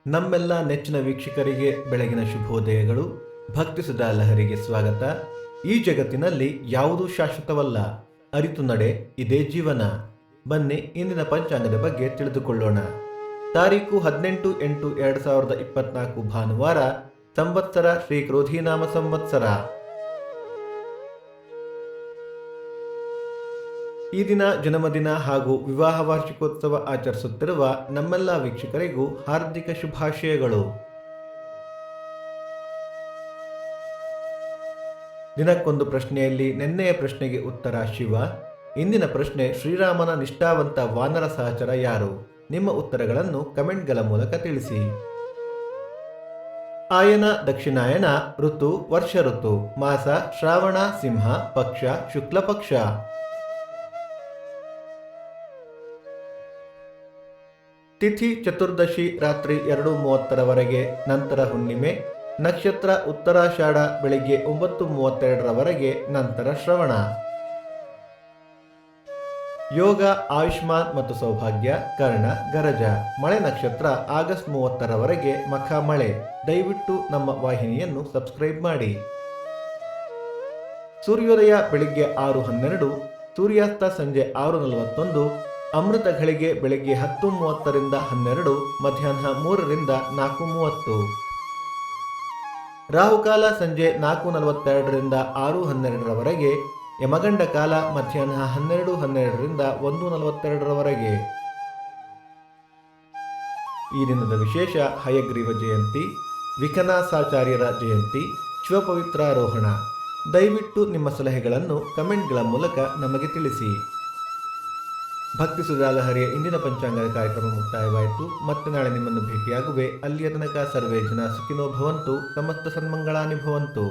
ನಮ್ಮೆಲ್ಲ ನೆಚ್ಚಿನ ವೀಕ್ಷಕರಿಗೆ ಬೆಳಗಿನ ಶುಭೋದಯಗಳು. ಭಕ್ತಿ ಸುಧಾ ಲಹರಿಗೆ ಸ್ವಾಗತ. ಈ ಜಗತ್ತಿನಲ್ಲಿ ಯಾವುದೂ ಶಾಶ್ವತವಲ್ಲ, ಅರಿತು ನಡೆ, ಇದೇ ಜೀವನ. ಬನ್ನಿ ಇಂದಿನ ಪಂಚಾಂಗದ ಬಗ್ಗೆ ತಿಳಿದುಕೊಳ್ಳೋಣ. ತಾರೀಕು 18/8/2024 ಭಾನುವಾರ, ಸಂವತ್ಸರ ಶ್ರೀ ಕ್ರೋಧಿನಾಮ ಸಂವತ್ಸರ. ಈ ದಿನ ಜನ್ಮದಿನ ಹಾಗೂ ವಿವಾಹ ವಾರ್ಷಿಕೋತ್ಸವ ಆಚರಿಸುತ್ತಿರುವ ನಮ್ಮೆಲ್ಲ ವೀಕ್ಷಕರಿಗೂ ಹಾರ್ದಿಕ ಶುಭಾಶಯಗಳು. ದಿನಕ್ಕೊಂದು ಪ್ರಶ್ನೆಯಲ್ಲಿ ನಿನ್ನೆಯ ಪ್ರಶ್ನೆಗೆ ಉತ್ತರ ಶಿವ. ಇಂದಿನ ಪ್ರಶ್ನೆ, ಶ್ರೀರಾಮನ ನಿಷ್ಠಾವಂತ ವಾನರ ಸಹಚರ ಯಾರು? ನಿಮ್ಮ ಉತ್ತರಗಳನ್ನು ಕಮೆಂಟ್ಗಳ ಮೂಲಕ ತಿಳಿಸಿ. ಆಯನ ದಕ್ಷಿಣಾಯನ, ಋತು ವರ್ಷ ಋತು, ಮಾಸ ಶ್ರಾವಣ ಸಿಂಹ, ಪಕ್ಷ ಶುಕ್ಲ ಪಕ್ಷ. ತಿಥಿ ಚತುರ್ದಶಿ ರಾತ್ರಿ 2:30 ನಂತರ ಹುಣ್ಣಿಮೆ. ನಕ್ಷತ್ರ ಉತ್ತರಾಷಾಢ ಬೆಳಿಗ್ಗೆ 9:32 ನಂತರ ಶ್ರವಣ. ಯೋಗ ಆಯುಷ್ಮಾನ್ ಮತ್ತು ಸೌಭಾಗ್ಯ, ಕರ್ಣ ಗರಜ. ಮಳೆ ನಕ್ಷತ್ರ ಆಗಸ್ಟ್ 30 ಮಖ ಮಳೆ. ದಯವಿಟ್ಟು ನಮ್ಮ ವಾಹಿನಿಯನ್ನು ಸಬ್ಸ್ಕ್ರೈಬ್ ಮಾಡಿ. ಸೂರ್ಯೋದಯ ಬೆಳಿಗ್ಗೆ 6:12, ಸೂರ್ಯಾಸ್ತ ಸಂಜೆ 6:41, ಅಮೃತ ಘಳಿಗೆ ಬೆಳಗ್ಗೆ 10:30 12, ಮಧ್ಯಾಹ್ನ 3 4:30. ರಾಹುಕಾಲ ಸಂಜೆ 4:42 6:12, ಯಮಗಂಡ ಕಾಲ ಮಧ್ಯಾಹ್ನ 12:12 1:42. ಈ ದಿನದ ವಿಶೇಷ ಹಯಗ್ರೀವ ಜಯಂತಿ, ವಿಕನಾಸಾಚಾರ್ಯರ ಜಯಂತಿ, ಶಿವಪವಿತ್ರಾರೋಹಣ. ದಯವಿಟ್ಟು ನಿಮ್ಮ ಸಲಹೆಗಳನ್ನು ಕಮೆಂಟ್ಗಳ ಮೂಲಕ ನಮಗೆ ತಿಳಿಸಿ. ಭಕ್ತಿ ಸುಧಾ ಲಹರಿಯ ಇಂದಿನ ಪಂಚಾಂಗದ ಕಾರ್ಯಕ್ರಮ ಮುಕ್ತಾಯವಾಯಿತು. ಮತ್ತೆ ನಾಳೆ ನಿಮ್ಮನ್ನು ಭೇಟಿಯಾಗುವೆ. ಅಲ್ಲಿಯ ತನಕ ಸರ್ವೇ ಜನ ಸುಖಿನೋ ಭವಂತು, ಸಮಸ್ತ ಸನ್ಮಂಗಳಾನಿ ಭವಂತು.